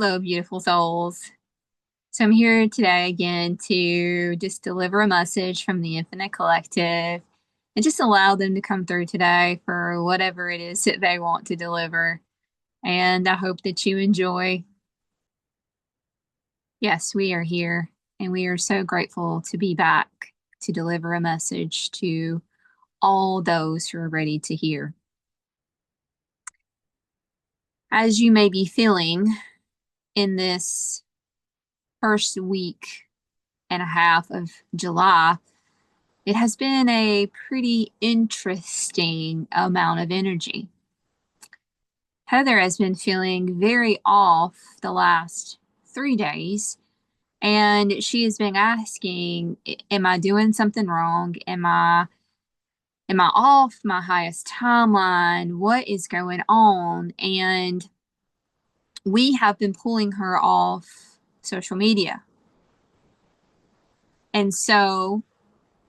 Hello, beautiful souls. So I'm here today again to just deliver a message from the Infinite Collective and just allow them to come through today for whatever it is that they want to deliver. And I hope that you enjoy. Yes, we are here and we are so grateful to be back to deliver a message to all those who are ready to hear. As you may be feeling in this first week and a half of July, it has been a pretty interesting amount of energy. Heather has been feeling very off the last 3 days, and she has been asking, am I doing something wrong? Am I off my highest timeline? What is going on? And we have been pulling her off social media. And so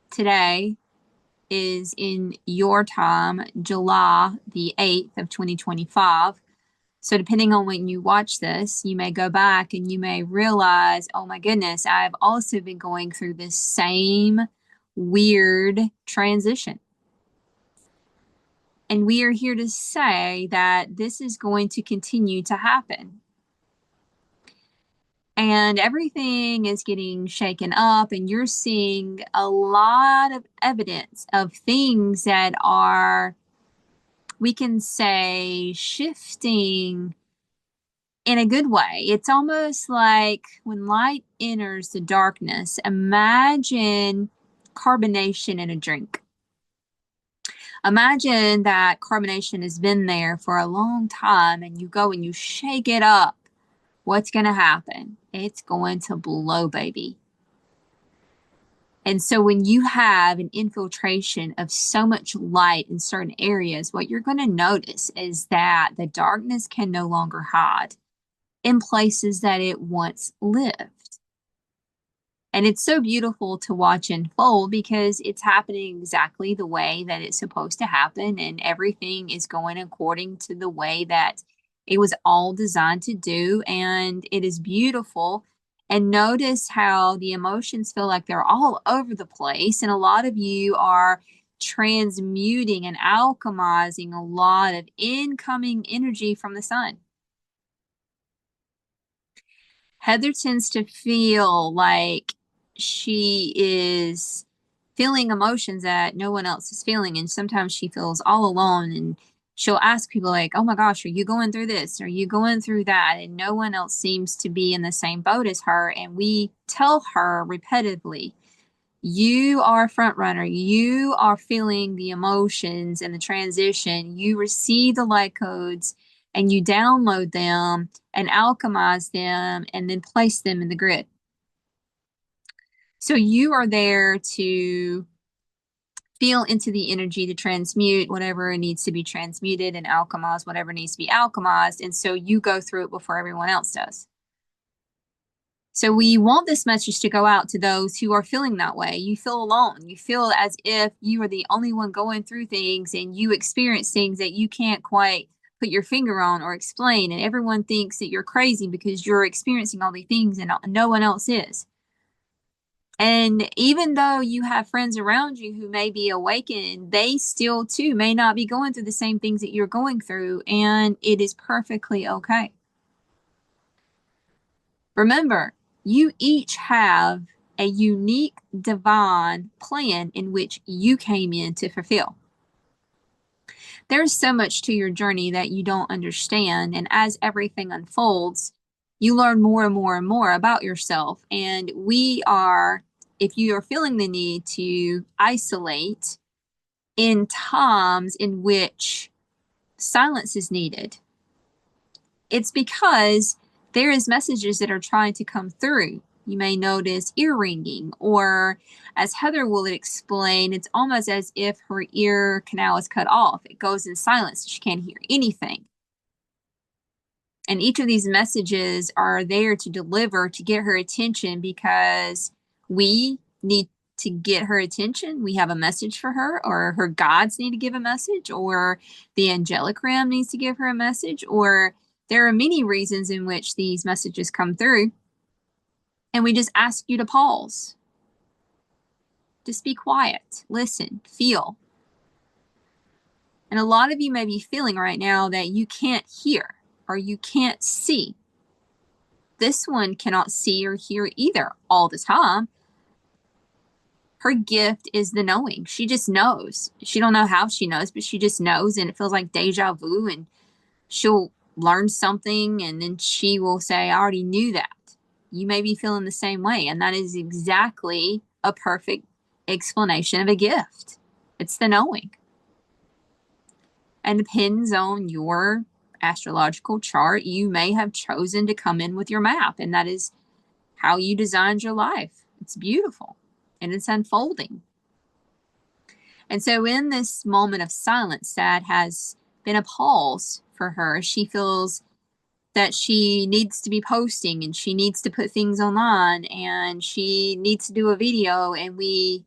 today is in your time, July the 8th of 2025. So depending on when you watch this, you may go back and you may realize, oh my goodness, I've also been going through this same weird transition. And we are here to say that this is going to continue to happen. And everything is getting shaken up, and you're seeing a lot of evidence of things that are, we can say, shifting in a good way. It's almost like when light enters the darkness, imagine carbonation in a drink. Imagine that carbonation has been there for a long time and you go and you shake it up. What's going to happen? It's going to blow, baby. And so when you have an infiltration of so much light in certain areas, what you're going to notice is that the darkness can no longer hide in places that it once lived. And it's so beautiful to watch unfold because it's happening exactly the way that it's supposed to happen, and everything is going according to the way that it was all designed to do, and it is beautiful. And notice how the emotions feel like they're all over the place, and a lot of you are transmuting and alchemizing a lot of incoming energy from the sun. Heather tends to feel like she is feeling emotions that no one else is feeling. And sometimes she feels all alone, and she'll ask people like, oh my gosh, are you going through this? Are you going through that? And no one else seems to be in the same boat as her. And we tell her repetitively, you are a front runner. You are feeling the emotions and the transition. You receive the light codes and you download them and alchemize them and then place them in the grid. So you are there to feel into the energy to transmute whatever needs to be transmuted and alchemize whatever needs to be alchemized. And so you go through it before everyone else does. So we want this message to go out to those who are feeling that way. You feel alone. You feel as if you are the only one going through things and you experience things that you can't quite put your finger on or explain. And everyone thinks that you're crazy because you're experiencing all these things and no one else is. And even though you have friends around you who may be awakened, they still too may not be going through the same things that you're going through. And it is perfectly okay. Remember, you each have a unique divine plan in which you came in to fulfill. There's so much to your journey that you don't understand, and as everything unfolds, you learn more and more and more about yourself. And we are, if you are feeling the need to isolate in times in which silence is needed, it's because there is messages that are trying to come through. You may notice ear ringing, or as Heather will explain, it's almost as if her ear canal is cut off. It goes in silence. She can't hear anything. And each of these messages are there to deliver, to get her attention, because we need to get her attention. We have a message for her, or her guides need to give a message, or the angelic realm needs to give her a message, or There are many reasons in which these messages come through, and we just ask you to pause. Just be quiet, listen, feel. And a lot of you may be feeling right now that you can't hear or you can't see. This one cannot see or hear either all the time. Her gift is the knowing. She just knows. She don't know how she knows, but she just knows, and it feels like deja vu, and she'll learn something and then she will say, I already knew that. You may be feeling the same way, and that is exactly a perfect explanation of a gift. It's the knowing. And depends on your astrological chart, you may have chosen to come in with your map, and that is how you designed your life. It's beautiful and it's unfolding. And so in this moment of silence that has been a pause for her, she feels that she needs to be posting and she needs to put things online and she needs to do a video, and we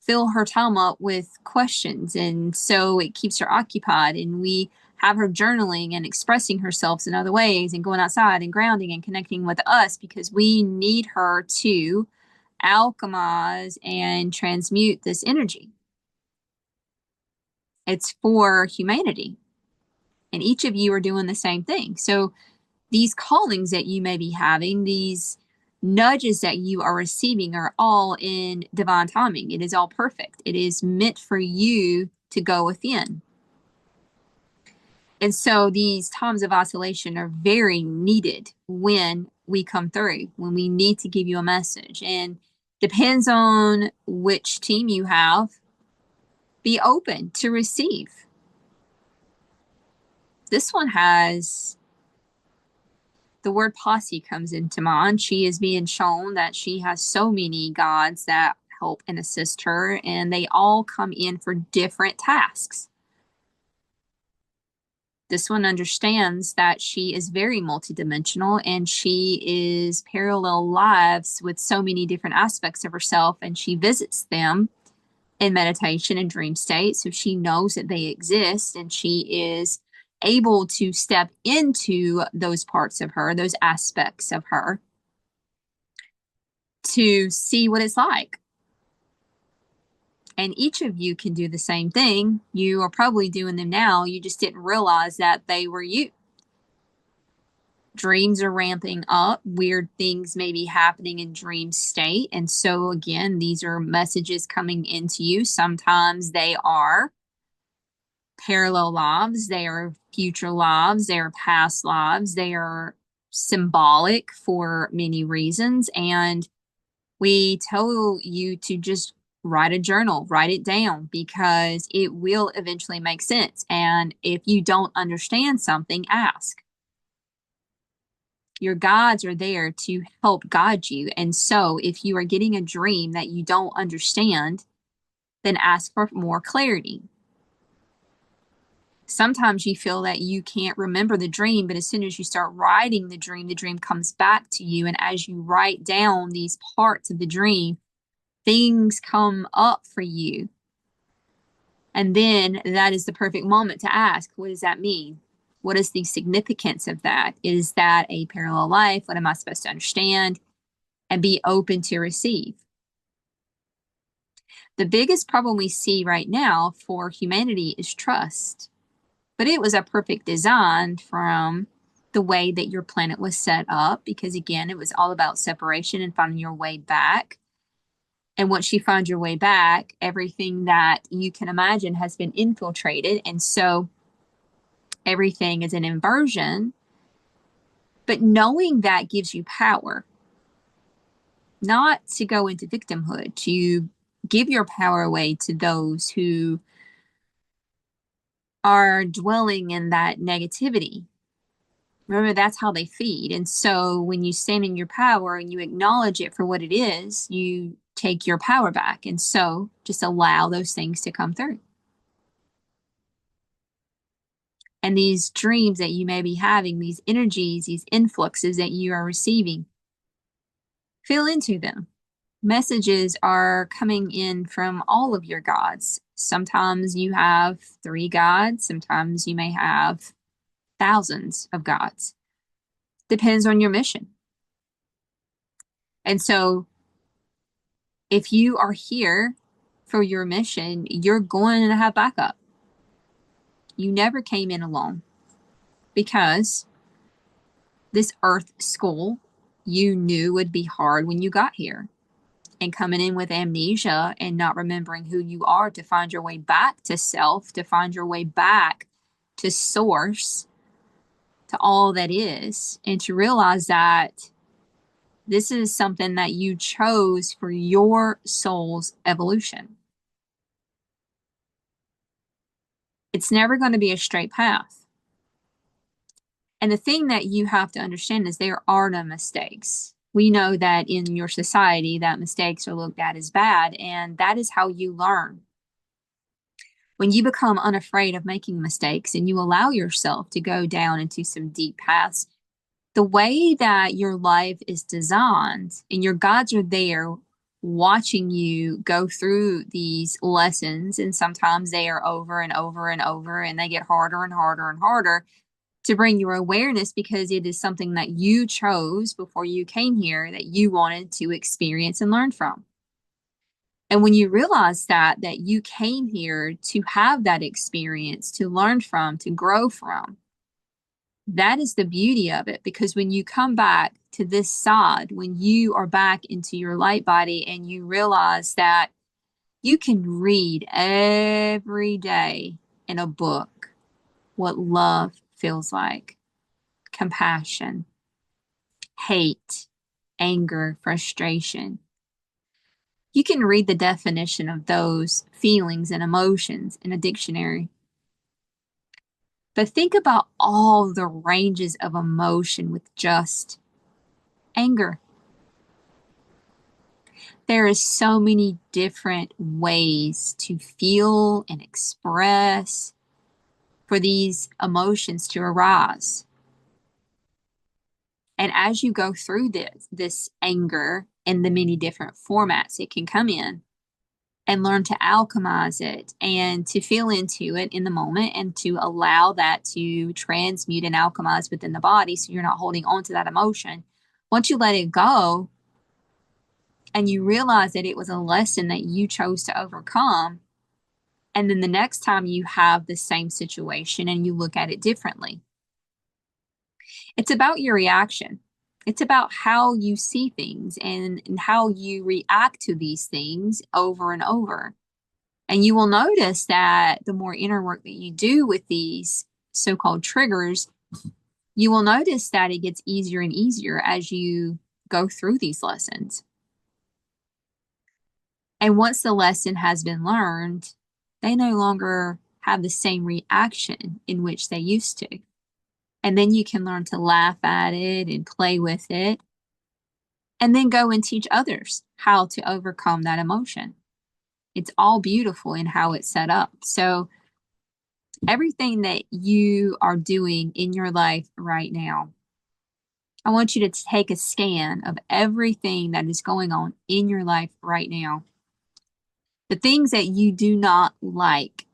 fill her time up with questions, and so it keeps her occupied, and we have her journaling and expressing herself in other ways and going outside and grounding and connecting with us because we need her to alchemize and transmute this energy. It's for humanity, and each of you are doing the same thing. So these callings that you may be having, these nudges that you are receiving, are all in divine timing. It is all perfect. It is meant for you to go within. And so these times of isolation are very needed when we come through, when we need to give you a message. And depends on which team you have, be open to receive. This one has, the word posse comes into mind. She is being shown that she has so many gods that help and assist her, and they all come in for different tasks. This one understands that she is very multidimensional and she is parallel lives with so many different aspects of herself, and she visits them in meditation and dream state. So she knows that they exist, and she is able to step into those parts of her, those aspects of her, to see what it's like. And each of you can do the same thing. You are probably doing them now. You just didn't realize that they were you. Dreams are ramping up. Weird things may be happening in dream state. And so again, these are messages coming into you. Sometimes they are parallel lives. They are future lives. They are past lives. They are symbolic for many reasons. And we tell you to just write a journal, write it down, because it will eventually make sense. And if you don't understand something, ask. Your guides are there to help guide you. And so if you are getting a dream that you don't understand, then ask for more clarity. Sometimes you feel that you can't remember the dream, but as soon as you start writing the dream comes back to you. And as you write down these parts of the dream, things come up for you. And then that is the perfect moment to ask, what does that mean? What is the significance of that? Is that a parallel life? What am I supposed to understand? And be open to receive. The biggest problem we see right now for humanity is trust. But it was a perfect design from the way that your planet was set up, because again, it was all about separation and finding your way back. And once you find your way back, everything that you can imagine has been infiltrated. And so everything is an inversion. But knowing that gives you power, not to go into victimhood, to give your power away to those who are dwelling in that negativity. Remember, that's how they feed. And so when you stand in your power and you acknowledge it for what it is, you take your power back. And so just allow those things to come through. And these dreams that you may be having, these energies, these influxes that you are receiving, feel into them. Messages are coming in from all of your gods. Sometimes you have 3 gods. Sometimes you may have thousands of gods. Depends on your mission. And so if you are here for your mission, you're going to have backup. You never came in alone, because this earth school you knew would be hard when you got here. And coming in with amnesia and not remembering who you are to find your way back to self, to find your way back to source, to all that is, and to realize that this is something that you chose for your soul's evolution. It's never going to be a straight path. And the thing that you have to understand is there are no mistakes. We know that in your society that mistakes are looked at as bad, and that is how you learn. When you become unafraid of making mistakes and you allow yourself to go down into some deep paths, the way that your life is designed and your gods are there watching you go through these lessons, and sometimes they are over and over and over, and they get harder and harder and harder to bring your awareness, because it is something that you chose before you came here that you wanted to experience and learn from. And when you realize that you came here to have that experience, to learn from, to grow from, that is the beauty of it. Because when you come back to this side, when you are back into your light body and you realize that you can read every day in a book what love feels like, compassion, hate, anger, frustration. You can read the definition of those feelings and emotions in a dictionary. But think about all the ranges of emotion with just anger. There is so many different ways to feel and express for these emotions to arise. And as you go through this anger in the many different formats it can come in, and learn to alchemize it and to feel into it in the moment, and to allow that to transmute and alchemize within the body so you're not holding on to that emotion. Once you let it go and you realize that it was a lesson that you chose to overcome, and then the next time you have the same situation and you look at it differently, it's about your reaction. It's about how you see things and how you react to these things over and over. And you will notice that the more inner work that you do with these so-called triggers, you will notice that it gets easier and easier as you go through these lessons. And once the lesson has been learned, they no longer have the same reaction in which they used to. And then you can learn to laugh at it and play with it, and then go and teach others how to overcome that emotion. It's all beautiful in how it's set up. So everything that you are doing in your life right now, I want you to take a scan of everything that is going on in your life right now. The things that you do not like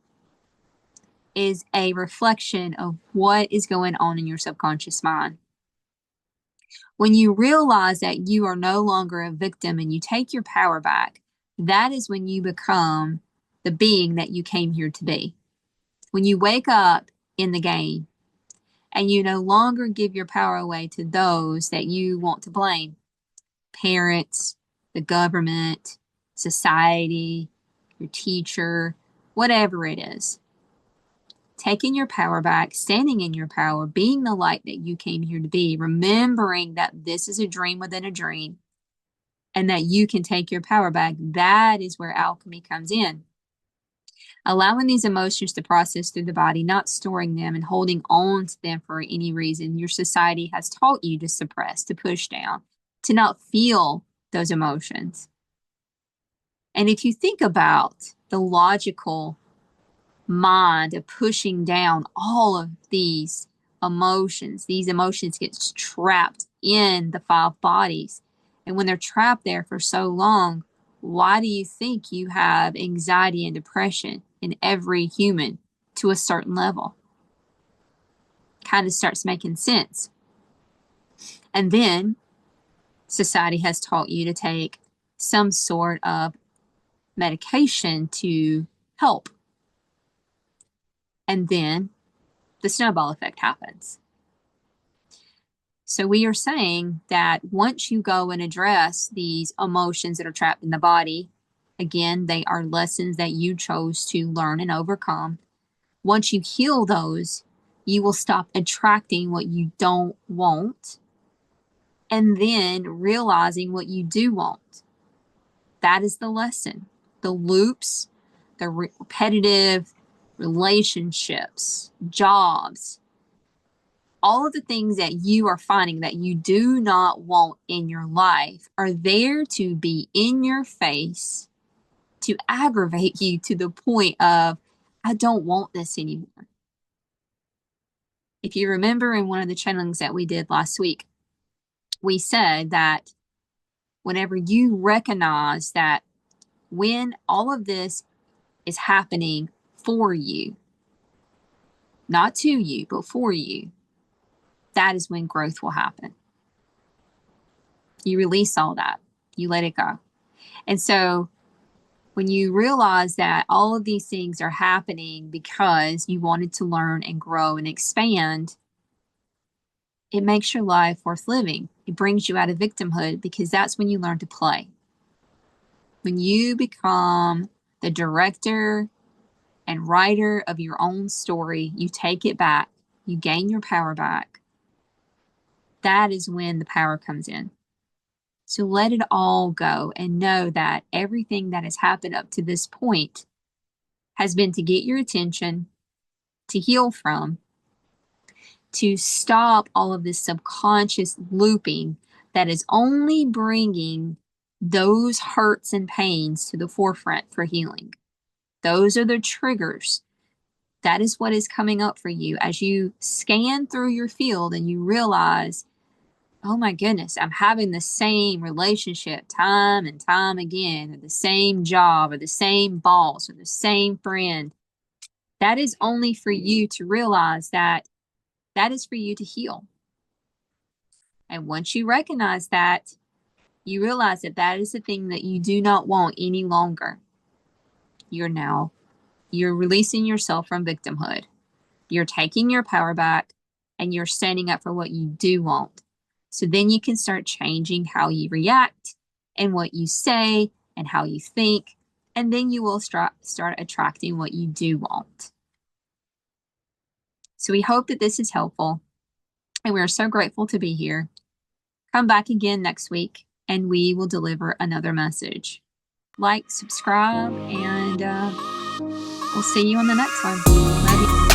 is a reflection of what is going on in your subconscious mind. When you realize that you are no longer a victim and you take your power back, that is when you become the being that you came here to be. When you wake up in the game and you no longer give your power away to those that you want to blame, parents, the government, society, your teacher, whatever it is. Taking your power back, standing in your power, being the light that you came here to be, remembering that this is a dream within a dream and that you can take your power back, that is where alchemy comes in. Allowing these emotions to process through the body, not storing them and holding on to them for any reason your society has taught you to suppress, to push down, to not feel those emotions. And if you think about the logical mind of pushing down all of these emotions get trapped in the five bodies. And when they're trapped there for so long, why do you think you have anxiety and depression in every human to a certain level? kind of starts making sense. And then society has taught you to take some sort of medication to help. And then the snowball effect happens. So we are saying that once you go and address these emotions that are trapped in the body, again, they are lessons that you chose to learn and overcome. Once you heal those, you will stop attracting what you don't want and then realizing what you do want. That is the lesson. The loops, the repetitive relationships, jobs, all of the things that you are finding that you do not want in your life are there to be in your face to aggravate you to the point of, I don't want this anymore. If you remember in one of the channelings that we did last week, we said that whenever you recognize that when all of this is happening for you, not to you, but for you, that is when growth will happen. You release all that. You let it go. And so when you realize that all of these things are happening because you wanted to learn and grow and expand, it makes your life worth living. It brings you out of victimhood because that's when you learn to play. When you become the director and writer of your own story, you take it back, you gain your power back. That is when the power comes in. So let it all go and know that everything that has happened up to this point has been to get your attention, to heal from, to stop all of this subconscious looping that is only bringing those hurts and pains to the forefront for healing. Those are the triggers. That is what is coming up for you as you scan through your field and you realize, oh my goodness, I'm having the same relationship time and time again, or the same job, or the same boss, or the same friend. That is only for you to realize that that is for you to heal. And once you recognize that, you realize that that is the thing that you do not want any longer. You're releasing yourself from victimhood. You're taking your power back and you're standing up for what you do want. So then you can start changing how you react and what you say and how you think. And then you will start attracting what you do want. So we hope that this is helpful. And we are so grateful to be here. Come back again next week and we will deliver another message. Like, subscribe, and we'll see you on the next one. Love you.